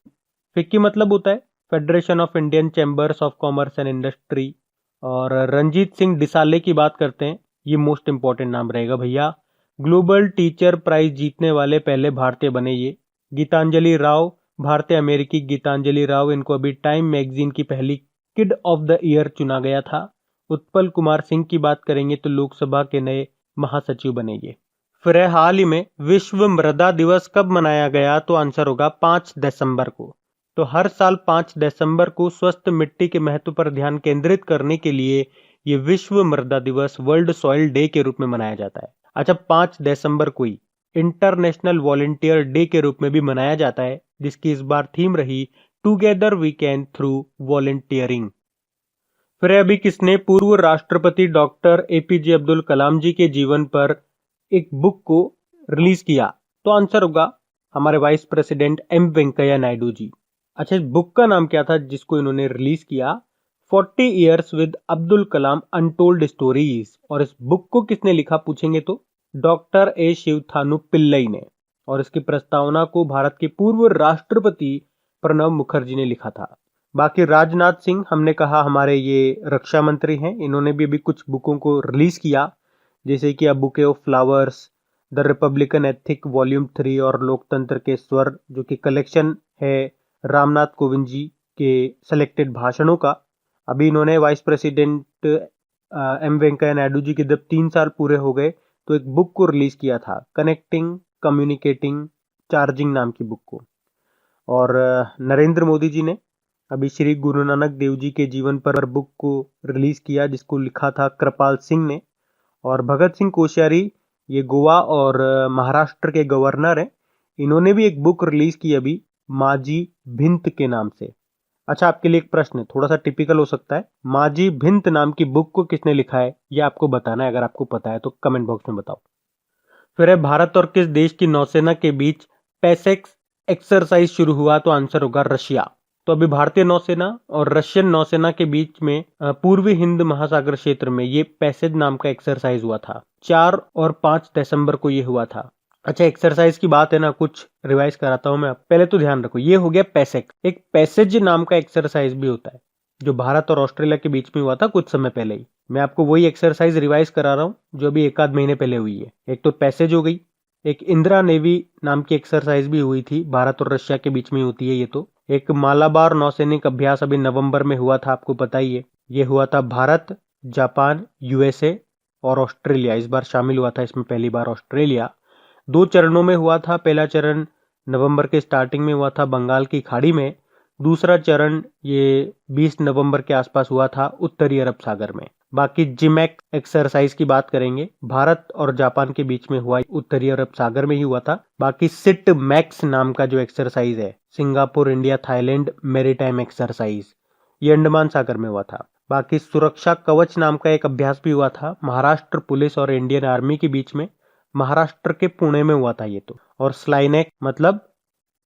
फिक्की मतलब होता है federation of Indian chambers of commerce and industry. और रंजीत सिंह डिसाले की बात करते हैं, ये मोस्ट इंपॉर्टेंट नाम रहेगा भैया। ग्लोबल टीचर प्राइज जीतने वाले पहले भारतीय बने ये। गीतांजलि राव, भारतीय अमेरिकी गीतांजलि राव, इनको अभी टाइम मैगजीन की पहली किड ऑफ द ईयर चुना गया था। उत्पल कुमार सिंह की बात करेंगे तो लोकसभा के नए महासचिव बनेंगे। फिर है हाल ही में विश्व मृदा दिवस कब मनाया गया? तो आंसर होगा 5 दिसंबर को। तो हर साल 5 दिसंबर को स्वस्थ मिट्टी के महत्व पर ध्यान केंद्रित करने के लिए ये विश्व मृदा दिवस, वर्ल्ड सॉइल डे के रूप में मनाया जाता है। अच्छा, 5 दिसंबर को ही इंटरनेशनल वॉलंटियर डे के रूप में भी मनाया जाता है, जिसकी इस बार थीम रही together we can through volunteering. फिर अभी किसने पूर्व राष्ट्रपति डॉक्टर APJ अब्दुल कलाम जी के जीवन पर एक बुक को रिलीज किया? तो आंसर होगा हमारे vice president M Venkaiah Naidu ji. अच्छा, इस बुक का नाम क्या था जिसको इन्होंने रिलीज किया? 40 years with Abdul Kalam untold stories. और इस बुक को किसने लिखा पूछेंगे तो डॉक्टर A शिवथानु पिल्लई ने। और इसकी प्रस्तावना को भारत के पूर्व राष्ट्रपति प्रणब मुखर्जी ने लिखा था। बाकी राजनाथ सिंह, हमने कहा हमारे ये रक्षा मंत्री हैं, इन्होंने भी अभी कुछ बुकों को रिलीज किया, जैसे कि a bouquet of flowers, the Republican ethic volume 3 और लोकतंत्र के स्वर, जो कि कलेक्शन है रामनाथ कोविंद जी के सेलेक्टेड भाषणों का। अभी इन्होंने vice president M Venkaiah Naidu ji के जब 3 साल पूरे हो गए तो एक बुक को रिलीज किया था, कनेक्टिंग, कम्युनिकेटिंग, चार्जिंग नाम की बुक को। और नरेंद्र मोदी जी ने अभी श्री गुरु नानक देव जी के जीवन पर बुक को रिलीज किया, जिसको लिखा था कृपाल सिंह ने। और भगत सिंह कोश्यारी, ये गोवा और महाराष्ट्र के गवर्नर हैं, इन्होंने भी एक बुक रिलीज की अभी, माजी भिंत के नाम से। अच्छा, आपके लिए एक प्रश्न है, थोड़ा सा टिपिकल हो सकता है। माजी भिंत नाम की बुक को किसने लिखा है, ये आपको बताना है। अगर आपको पता है तो कमेंट बॉक्स में बताओ। फिर है, भारत और किस देश की नौसेना के बीच पैसेक्स एक्सरसाइज शुरू हुआ, तो आंसर होगा रशिया। तो अभी भारतीय नौसेना और रशियन नौसेना के बीच में पूर्वी हिंद महासागर क्षेत्र में ये पैसेज नाम का एक्सरसाइज हुआ था। 4 और 5 दिसंबर को ये हुआ था। अच्छा, एक्सरसाइज की बात है ना, कुछ रिवाइज कराता हूं मैं। पहले तो ध्यान रखो, ये हो गया पैसेक्स। एक पैसेज नाम का एक्सरसाइज भी होता है, जो भारत और ऑस्ट्रेलिया के बीच में हुआ था कुछ समय पहले ही। मैं आपको वही एक्सरसाइज रिवाइज करा रहा हूँ जो अभी 1 आध महीने पहले हुई है। एक तो पैसेज हो गई, एक इंदिरा नेवी नाम की एक्सरसाइज भी हुई थी, भारत और रशिया के बीच में होती है ये। तो एक मालाबार नौसैनिक अभ्यास अभी नवंबर में हुआ था, आपको पता ही है। ये हुआ था भारत, जापान, यूएसए और ऑस्ट्रेलिया, इस बार शामिल हुआ था इसमें पहली बार ऑस्ट्रेलिया। 2 चरणों में हुआ था। पहला चरण नवंबर के स्टार्टिंग में हुआ था बंगाल की खाड़ी में। दूसरा चरण ये 20 नवंबर के आसपास हुआ था उत्तरी अरब सागर में। बाकी जिमैक एक्सरसाइज की बात करेंगे, भारत और जापान के बीच में हुआ, उत्तरी अरब सागर में ही हुआ था। बाकी सिट मैक्स नाम का जो एक्सरसाइज है, Singapore India Thailand maritime exercise, ये अंडमान सागर में हुआ था। बाकी सुरक्षा कवच नाम का एक अभ्यास भी हुआ था महाराष्ट्र पुलिस और इंडियन आर्मी के बीच में, महाराष्ट्र के पुणे में हुआ था ये तो। और स्लाइनेक मतलब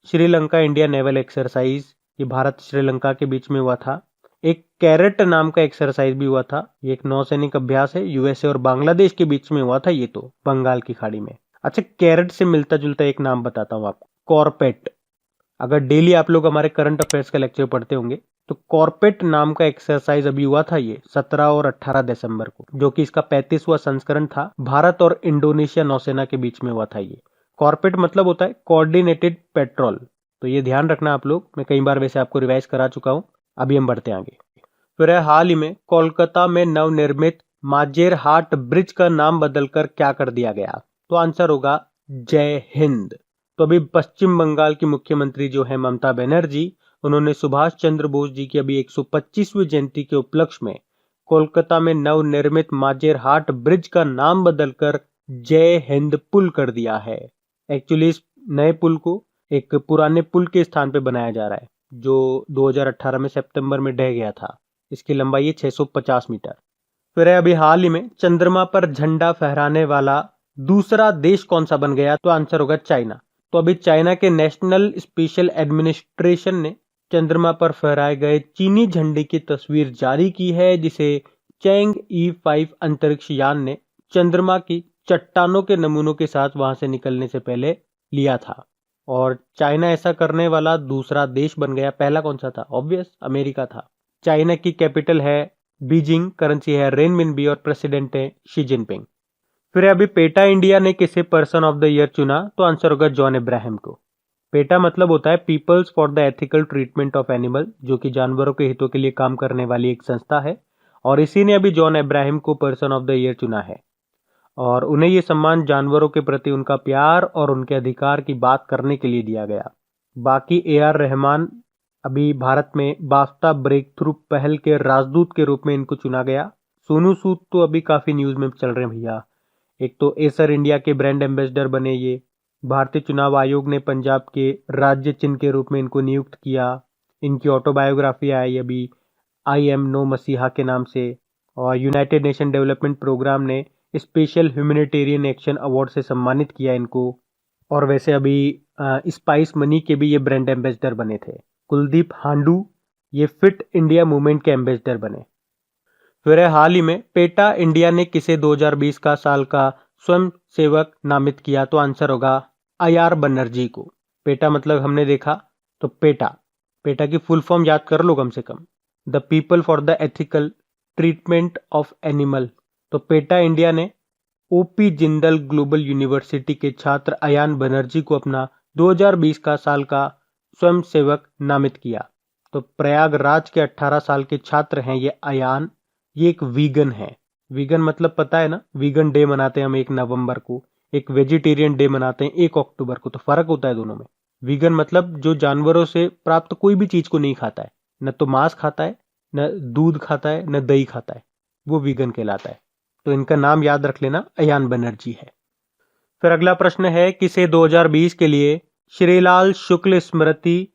श्रीलंका इंडिया नेवल एक्सरसाइज, ये भारत श्रीलंका के बीच में हुआ था। एक कैरेट नाम का एक्सरसाइज भी हुआ था, ये एक नौसैनिक अभ्यास है, यूएसए और बांग्लादेश के बीच में हुआ था ये तो, बंगाल की खाड़ी में। अच्छा, कैरेट से मिलता जुलता एक नाम बताता हूँ आपको, कॉर्पेट। अगर डेली आप लोग हमारे करंट अफेयर्स का लेक्चर पढ़ते होंगे तो कॉर्पेट नाम का एक्सरसाइज अभी हुआ था ये 17 और 18 दिसंबर को, जो कि इसका 35वां संस्करण था। भारत और इंडोनेशिया नौसेना के बीच में हुआ था ये। कॉर्पेट मतलब होता है कोऑर्डिनेटेड पेट्रोल, तो ये ध्यान रखना आप लोग। मैं कई बार वैसे आपको रिवाइज करा चुका हूँ। अभी हम बढ़ते आगे। फिर हाल ही में कोलकाता में नवनिर्मित माजेर हाट ब्रिज का नाम बदलकर क्या कर दिया गया, तो आंसर होगा जय हिंद। तो अभी पश्चिम बंगाल की मुख्यमंत्री जो है ममता बनर्जी, उन्होंने सुभाष चंद्र बोस जी की अभी 125वीं जयंती के उपलक्ष्य में कोलकाता में नवनिर्मित माजेर हाट ब्रिज का नाम बदलकर जय हिंद पुल कर दिया है। एक्चुअली इस नए पुल को एक पुराने पुल के स्थान पे बनाया जा रहा है, जो 2018 में सितंबर में ढह गया था। इसकी लंबाई है 650 मीटर। फिर अभी हाल ही में चंद्रमा पर झंडा फहराने वाला दूसरा देश कौन सा बन गया, तो आंसर होगा चाइना। तो अभी चाइना के नेशनल स्पेशल एडमिनिस्ट्रेशन ने चंद्रमा पर फहराए गए चीनी झंडे की तस्वीर जारी की है, जिसे चैंग E5 अंतरिक्ष यान ने चंद्रमा की चट्टानों के नमूनों के साथ वहां से निकलने से पहले लिया था। और चाइना ऐसा करने वाला दूसरा देश बन गया। पहला कौन सा था? ऑब्वियस अमेरिका था। चाइना की कैपिटल है बीजिंग, करेंसी है रेनमिनबी और प्रेसिडेंट है शी जिनपिंग। फिर अभी पेटा इंडिया ने किसे पर्सन ऑफ द ईयर चुना, तो आंसर होगा जॉन अब्राहम को। पेटा मतलब होता है people's for the ethical treatment of animal, जो कि जानवरों के हितों के लिए काम करने वाली एक संस्था है। और इसी ने अभी जॉन अब्राहम को पर्सन ऑफ द ईयर चुना है। और उन्हें ये सम्मान जानवरों के प्रति उनका प्यार और उनके अधिकार की बात करने के लिए दिया गया। बाकी AR रहमान, अभी भारत में बाफ्टा ब्रेक थ्रू पहल के राजदूत के रूप में इनको चुना गया। सोनू सूद तो अभी काफी न्यूज में चल रहे हैं भैया। एक तो एसर इंडिया के ब्रांड एम्बेसडर बने ये। भारतीय चुनाव आयोग ने पंजाब के राज्य चिन्ह के रूप में इनको नियुक्त किया। इनकी ऑटोबायोग्राफी आई अभी, आई एम नो मसीहा के नाम से। और यूनाइटेड नेशन डेवलपमेंट प्रोग्राम ने स्पेशल ह्यूमैनिटेरियन एक्शन अवार्ड से सम्मानित किया इनको। और वैसे अभी स्पाइस मनी के भी ये ब्रांड एम्बेसडर बने थे। कुलदीप हांडू ये फिट इंडिया मूवमेंट के एम्बेसडर बने। फिर हाल ही में पेटा इंडिया ने किसे 2020 का साल का स्वयं सेवक नामित किया, तो आंसर होगा IR बनर्जी को। पेटा मतलब हमने देखा, तो पेटा की फुल फॉर्म याद कर लो कम से कम, the people for the ethical treatment of animal. तो पेटा इंडिया ने OP जिंदल ग्लोबल यूनिवर्सिटी के छात्र अयान बनर्जी को अपना 2020 का साल का स्वयं सेवक नामित किया। तो प्रयागराज के 18 साल के छात्र हैं ये अयान। ये एक वीगन है। वीगन मतलब पता है ना, वीगन डे मनाते हैं हम 1 नवंबर को, एक वेजिटेरियन डे मनाते हैं 1 अक्टूबर को, तो फर्क होता है दोनों में। वीगन मतलब जो जानवरों से प्राप्त कोई भी चीज को नहीं खाता है, न तो मांस खाता है, न दूध खाता है, न दही खाता है, वो वीगन कहलाता है। तो इनका नाम याद रख लेना, अयान बनर्जी है। फिर अगला प्रश्न है, किसे 2020 के लिए श्रीलाल शुक्ल स्मृति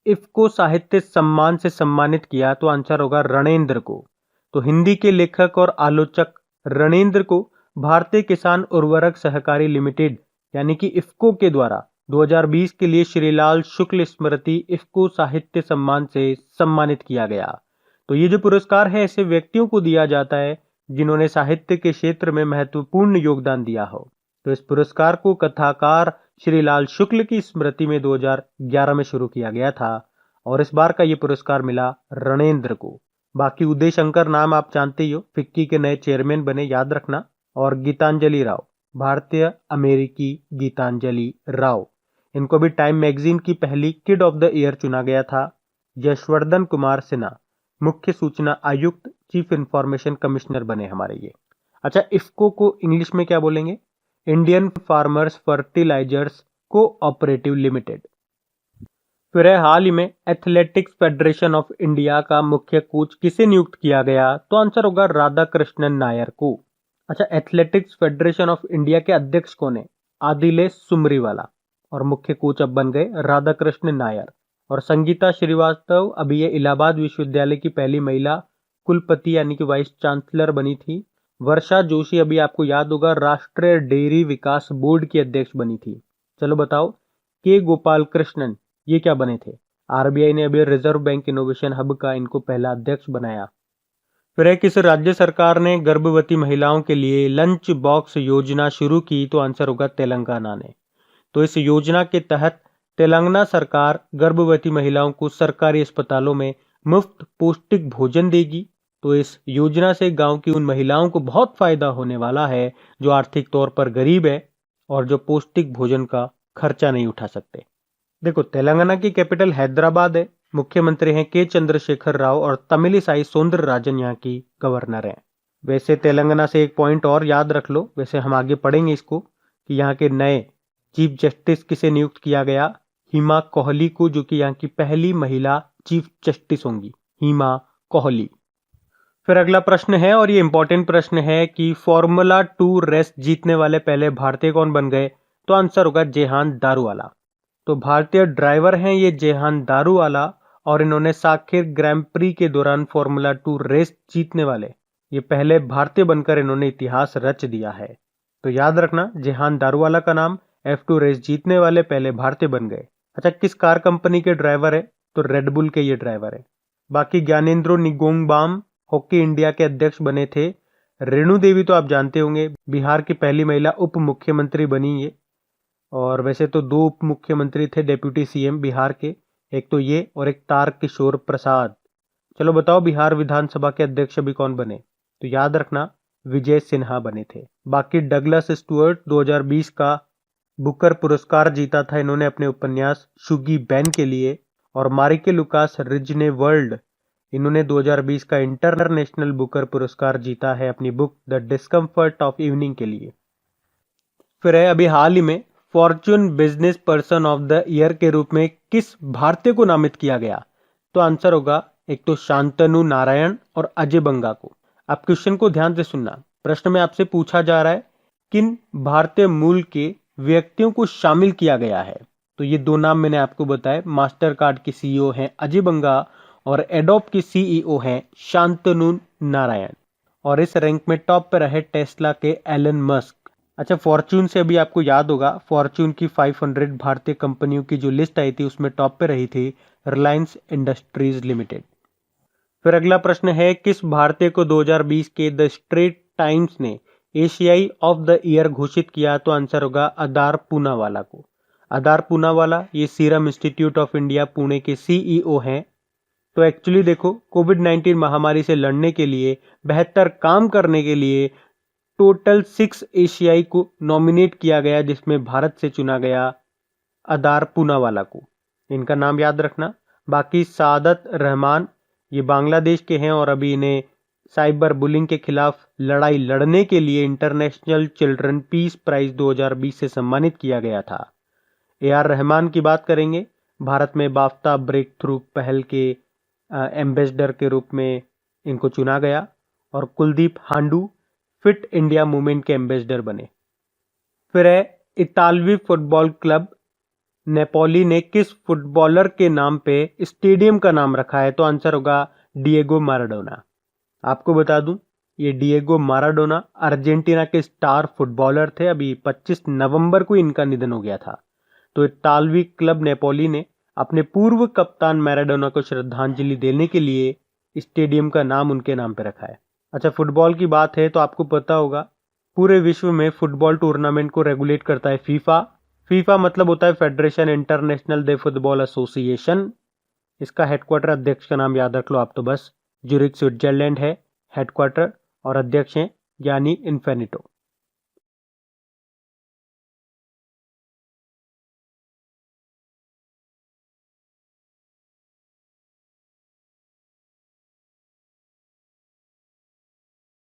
इफ्को साहित्य सम्मान से सम्मानित किया? तो आंसर होगा रणेंद्र को। तो हिंदी के लेखक और आलोचक रणेंद्र को भारतीय किसान उर्वरक सहकारी लिमिटेड यानी कि इफ्को के द्वारा 2020 के लिए श्रीलाल शुक्ल स्मृति इफ्को साहित्य सम्मान से सम्मानित किया गया। तो ये जो पुरस्कार है ऐसे व्यक्तियों को दिया जाता है जिन्होंने साहित्य के क्षेत्र में महत्वपूर्ण योगदान दिया हो। तो इस पुरस्कार को कथाकार श्रीलाल शुक्ल की स्मृति में 2011 में शुरू किया गया था और इस बार का ये पुरस्कार मिला रणेंद्र को। बाकी उदय शंकर नाम आप जानते ही हो, फिक्की के नए चेयरमैन बने, याद रखना। और गीतांजलि राव, भारतीय अमेरिकी गीतांजलि राव, इनको भी टाइम मैगजीन की पहली किड ऑफ द ईयर चुना गया था। यशवर्धन कुमार सिन्हा, मुख्य सूचना आयुक्त, चीफ इंफॉर्मेशन कमिश्नर बने हमारे ये। अच्छा, इफ्को को इंग्लिश में क्या बोलेंगे? Indian farmers fertilisers cooperative limited. फिर है, हाल ही में एथलेटिक्स फेडरेशन ऑफ इंडिया का मुख्य कोच किसे नियुक्त किया गया? तो आंसर होगा राधाकृष्णन नायर को। अच्छा, एथलेटिक्स फेडरेशन ऑफ इंडिया के अध्यक्ष कौन है? आदिलेश सुमरीवाला। और मुख्य कोच अब बन गए राधाकृष्ण नायर। और संगीता श्रीवास्तव अभी ये इलाहाबाद विश्वविद्यालय की पहली महिला कुलपति यानी कि वाइस चांसलर बनी थी। वर्षा जोशी अभी आपको याद होगा राष्ट्रीय डेयरी विकास बोर्ड की अध्यक्ष बनी थी। चलो बताओ, के गोपाल कृष्णन ये क्या बने थे? आरबीआई ने अभी रिजर्व बैंक इनोवेशन हब का इनको पहला अध्यक्ष बनाया। फिर है, किस राज्य सरकार ने गर्भवती महिलाओं के लिए लंच बॉक्स योजना शुरू की? तो आंसर होगा तेलंगाना ने। तो इस योजना के तहत तेलंगाना सरकार गर्भवती महिलाओं को सरकारी अस्पतालों में मुफ्त पौष्टिक भोजन देगी। तो इस योजना से गांव की उन महिलाओं को बहुत फायदा होने वाला है जो आर्थिक तौर पर गरीब है और जो पौष्टिक भोजन का खर्चा नहीं उठा सकते। देखो, तेलंगाना की कैपिटल हैदराबाद है, मुख्यमंत्री हैं के चंद्रशेखर राव और तमिलिसाई सौंदरराजन यहाँ की गवर्नर हैं। वैसे तेलंगाना से एक पॉइंट और याद रख लो, वैसे हम आगे पढ़ेंगे इसको, कि यहाँ के नए चीफ जस्टिस किसे नियुक्त किया गया? हिमा कोहली को, जो कि यहाँ की पहली महिला चीफ जस्टिस होंगी, हिमा कोहली। फिर अगला प्रश्न है और ये इंपॉर्टेंट प्रश्न है कि फॉर्मूला 2 रेस जीतने वाले पहले भारतीय कौन बन गए? तो आंसर होगा जेहान दारूवाला। तो भारतीय ड्राइवर हैं ये जेहान दारूवाला और इन्होंने साखिर ग्रैंड प्री के दौरान फॉर्मूला 2 रेस जीतने वाले ये पहले भारतीय बनकर इन्होंने इतिहास रच दिया है। तो याद रखना, जेहान दारूवाला का नाम F2 रेस जीतने वाले पहले भारतीय बन गए। अच्छा, किस कार कंपनी के ड्राइवर है? तो रेडबुल के ये ड्राइवर है। बाकी ज्ञानेंद्रो निगोंगबाम हॉकी इंडिया के अध्यक्ष बने थे। रेणु देवी तो आप जानते होंगे, बिहार की पहली महिला उप मुख्यमंत्री बनी ये। और वैसे तो 2 उप मुख्यमंत्री थे डेप्यूटी सीएम बिहार के, एक तो ये और एक तारकिशोर प्रसाद। चलो बताओ, बिहार विधानसभा के अध्यक्ष अभी कौन बने? तो याद रखना, विजय सिन्हा बने थे। बाकी डगलस स्टुअर्ट 2020 का बुकर पुरस्कार जीता था इन्होंने अपने उपन्यास शुगी बैन के लिए। और मारिके लुकास रिजने वर्ल्ड, इन्होंने 2020 का इंटरनेशनल बुकर पुरस्कार जीता है अपनी book the discomfort of evening के लिए। फिर है, अभी हाल ही में Fortune business person of the year के रूप में किस भारतीय को नामित किया गया? तो आंसर होगा एक तो शांतनु नारायण और अजय बंगा को। आप क्वेश्चन को ध्यान से सुनना, प्रश्न में आपसे पूछा जा रहा है किन भारतीय मूल के व्यक्तियों को शामिल किया गया है। तो ये 2 नाम मैंने आपको बताए, मास्टर कार्ड के सीईओ हैं अजय बंगा और एडोब की सीईओ हैं शांतनु नारायण। और इस रैंक में टॉप पर रहे टेस्ला के एलन मस्क। अच्छा, फॉर्च्यून से अभी आपको याद होगा, फॉर्च्यून की 500 भारतीय कंपनियों की जो लिस्ट आई थी उसमें टॉप पे रही थी रिलायंस इंडस्ट्रीज लिमिटेड। फिर अगला प्रश्न है, किस भारतीय को 2020 के द स्ट्रेट टाइम्स ने एशियाई ऑफ द ईयर घोषित किया? तो आंसर होगा अदार पूनावाला को। अदार पूनावाला ये serum institute of India Pune के सीईओ हैं। तो एक्चुअली देखो, कोविड-19 महामारी से लड़ने के लिए, बेहतर काम करने के लिए टोटल 6 एशियाई को नॉमिनेट किया गया, जिसमें भारत से चुना गया अदार पूनावाला को। इनका नाम याद रखना। बाकी सादत रहमान ये बांग्लादेश के हैं और अभी इन्हें साइबर बुलिंग के खिलाफ लड़ाई लड़ने के लिए इंटरनेशनल चिल्ड्रन पीस प्राइज 2020 से सम्मानित किया गया था। AR रहमान की बात करेंगे, भारत में बाफ्टा ब्रेक थ्रू पहल के एम्बेसडर के रूप में इनको चुना गया। और कुलदीप हांडू फिट इंडिया मूवमेंट के एम्बेसडर बने। फिर है इतालवी फुटबॉल क्लब नेपोली ने किस फुटबॉलर के नाम पे स्टेडियम का नाम रखा है? तो आंसर होगा डिएगो माराडोना। आपको बता दूं, ये डिएगो माराडोना अर्जेंटीना के स्टार फुटबॉलर थे। अभी 25 नवंबर को इनका निधन हो गया था। तो इतालवी क्लब नेपोली ने अपने पूर्व कप्तान मैराडोना को श्रद्धांजलि देने के लिए स्टेडियम का नाम उनके नाम पे रखा है। अच्छा, फुटबॉल की बात है तो आपको पता होगा, पूरे विश्व में फुटबॉल टूर्नामेंट को रेगुलेट करता है फीफा। फीफा मतलब होता है फेडरेशन इंटरनेशनल दे फुटबॉल एसोसिएशन। इसका हेडक्वार्टर, अध्यक्ष का नाम याद रख लो आप तो बस, ज्यूरिख स्विट्जरलैंड है हेडक्वार्टर, और अध्यक्ष हैं गियानी इन्फेनिटो।